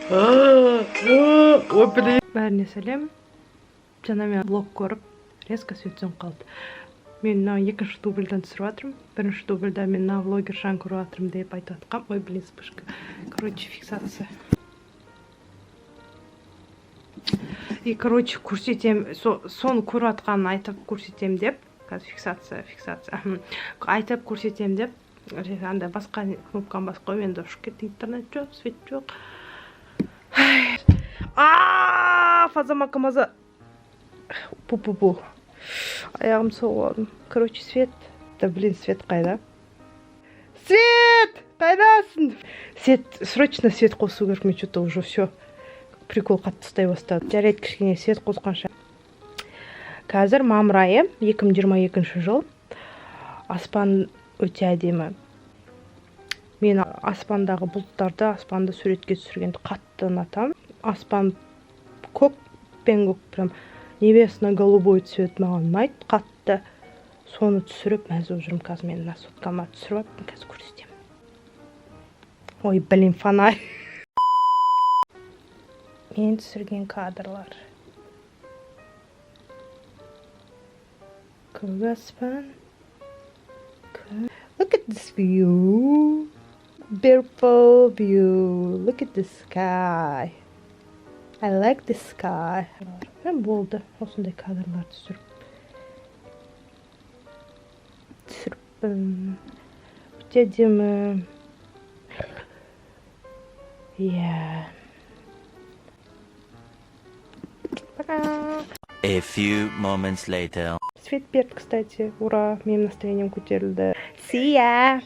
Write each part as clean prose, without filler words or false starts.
Ой, блин. Бәріне сәлем. Жаңа мен влог көріп, резко свет сөніп қалды. Мен екінші дубльдан түсіріп жатырмын. Бірінші дубльда мен влогершаны көріп жатырмын деп айтып жатқам. Ой, блин, вспышка. Короче, фиксация. И, короче, көрсетем, соны көріп жатқанын айтып көрсетем деп. Қазір фиксация. Айтып көрсетем деп. Анда басқа кнопканы басып қойып, енді ұшып кетті, интернет жоқ, свет жоқ. Фазамака маза. Пу-пу-пу. Аяғым соғылдым. Короче, свет. Да, блин, свет қайда? Свет! Қайдасың? Свет, срочно свет қосу керек, мен что-то уже все. Прикол қатты ұстай бастады. Жарайды, кішкене свет қосқанша. Қазір мамыр айы, 2022 жыл. Аспан өте әдемі. Мен аспандағы бұлттарды, аспанды суретке түсіргенді қатты ұнатамын. Аспан көк пен көк, прям небесно-голубой цвет маған ұнайды, қатты. Соны түсіріп, мәз болып жүрмін. Қазір мен соткама түсіріп, қазір көрсетемін. Ой, блин, фонарь. Мен түсірген кадрлар. Көк аспан. Look at this view. Beautiful view. Look at the sky. I like the sky. Мен болды осындай кадрлар түсіріппін. Өте әдемі. Yeah. Пока. A few moments later. Свет берді, кстати. Ура, менің настроением көтерілді. See ya!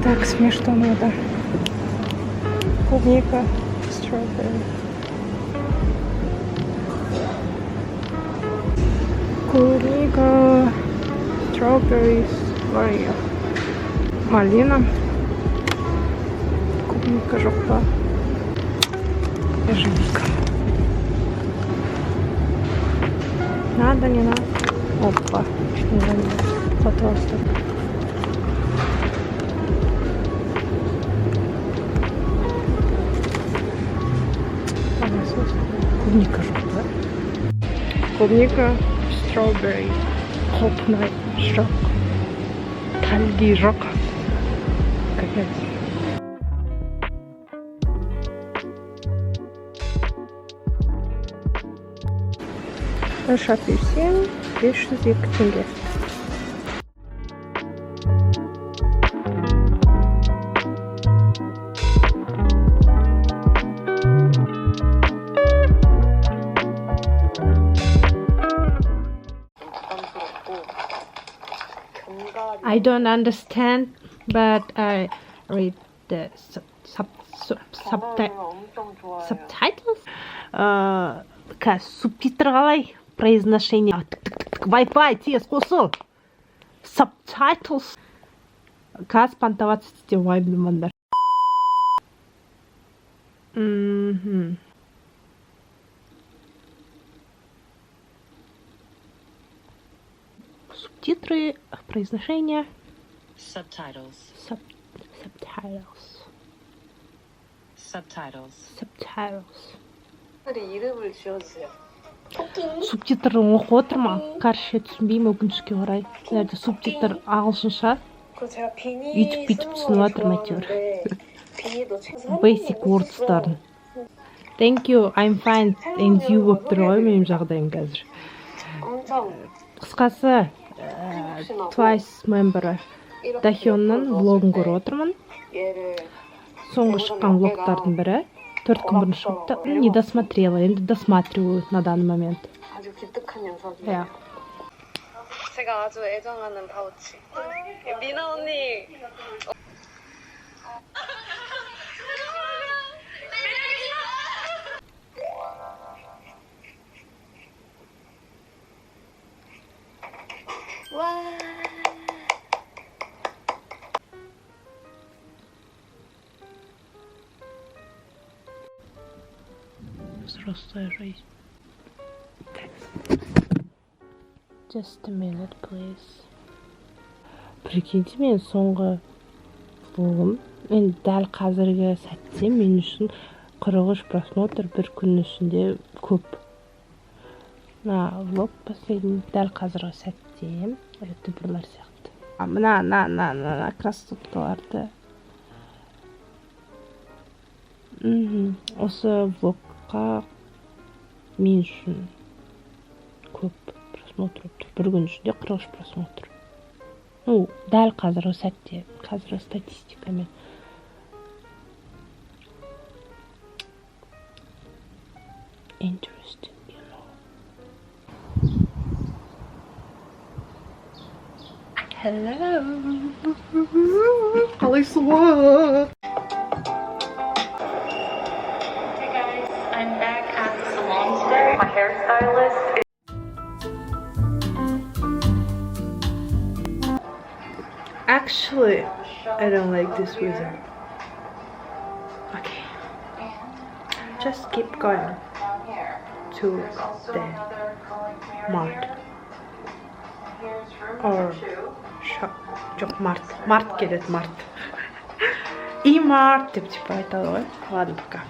Так, смешно надо. Клубника, strawberry. Клубника, strawberries, малина. Клубника жоқ па? Ежевика. Надо, не надо. Опа, не знаю, пожалуйста. Клубника жоқ, да? Клубника, strawberry, құлпынай жоқ, тәлги жоқ. Капец. Үш апельсин, 502 теңге. I don't understand, but I read the subtitles. Субтитр қалай? Произношение. Wi-Fi тез қосыл. Subtitles. Қазір понтоваться істеп ойбаймандар. Субтитры, произношение. Subtitles. Subtitles. subtitles. 이름을 지어주세요. Субтитрін оқып отырмын. Қарсы түсінбеймін өкінішке орай. Әлде субтитр ағылшынша. 그리고 제가 비니 Үйтіп бүйтіп түсініп жатырмын әйтеуір. 비니도 Basic words'тарын. Thank you, I'm fine. And you болып тұр ғой менің жағдайым қазір. 엄청 Қысқасы, Twice memberы Дахионның влогын көріп отырмын. 얘를 Соңғы шыққан влогтардың бірі. 4 күн бұрын шығыпты. Не досмотрела, енді досматриваю на данный момент. 아주 기특한 영상이에요. Ja. 제가 아주 애정하는 파우치. 미나 언니. 와. Взрослая жизнь. Just a minute, please. Прикиньте, мен соңғы влогым, мен дәл қазіргі сәтте мен үшін 43 просмотр бір күн ішінде көп. Влог последний дәл қазіргі сәтте ютуберлар сияқты. Мына красоткаларды. Осы влогқа мен үшін көп просмотр өтті. Бір күн ішінде 43 просмотр. Дәл қазіргі сәтте, қазіргі статистикамен. Interesting, you know. Hello. Қалайсың ғой? Hey guys, I'm back at the salon today. My hairstylist is Actually, I don't like this wizard. Okay. Just keep going to the mart. Or shop. Жоқ, март. Март келеді, март. И март деп типа айтады ғой. Ладно, пока.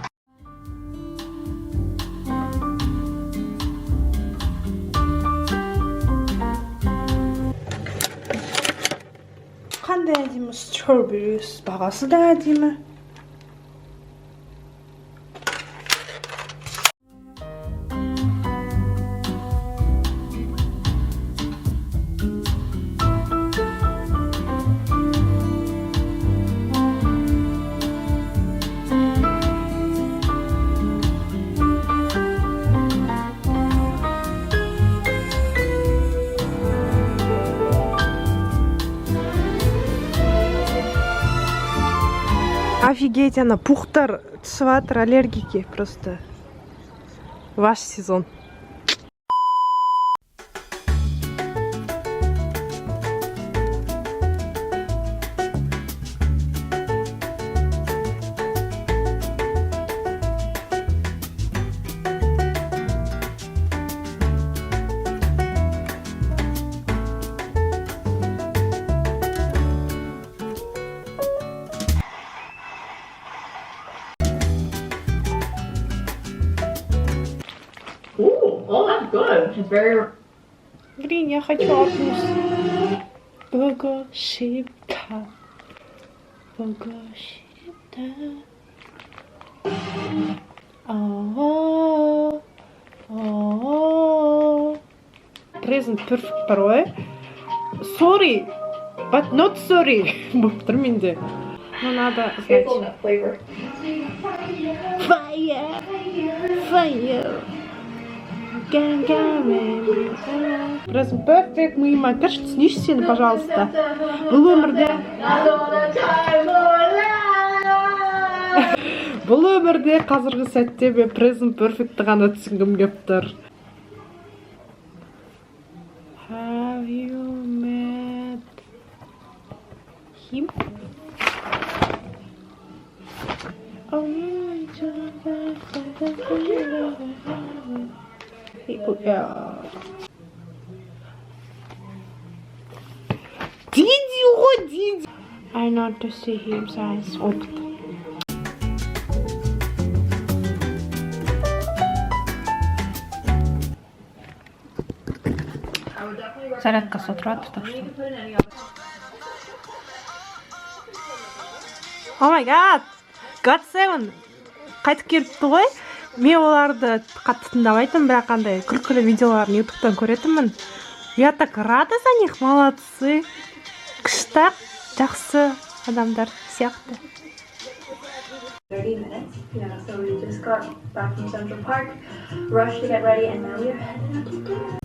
Қандай әдемі strawberries, бағасы да әдемі. Офигеть, ана пухтар түсіп жатыр, аллергики просто. Ваш сезон. Oh, that's good. It's very Блин, я хочу арбуз. Богошибка. Богошибка. Present perfect парой. Sorry, but not sorry. Болып тұр менде. Ну, надо знать. hazelnut flavor. Fire! Fire! Present perfect, мыйыма кірш, түсінеші сені, пожалуйста. Бұл өмірде қазіргі сәтте мен present perfect'ті ғана түсінгім кеп тұр. Have you met him? Диди ғой, Диди. I not to see him size опыт. Зарядкасы отырады, так что. О май гад! God 7 қайтып келіпті ғой. Мен оларды қатты тыңдамайтын, бірақ қандай күлкілі видеоларын YouTube'дан көретінмін. Я так рада за них, молодцы. Күшті, жақсы адамдар сияқты. 30 minutes. Yeah, so we just got back from Central Park, rushed to get ready, and now we are heading out to dinner.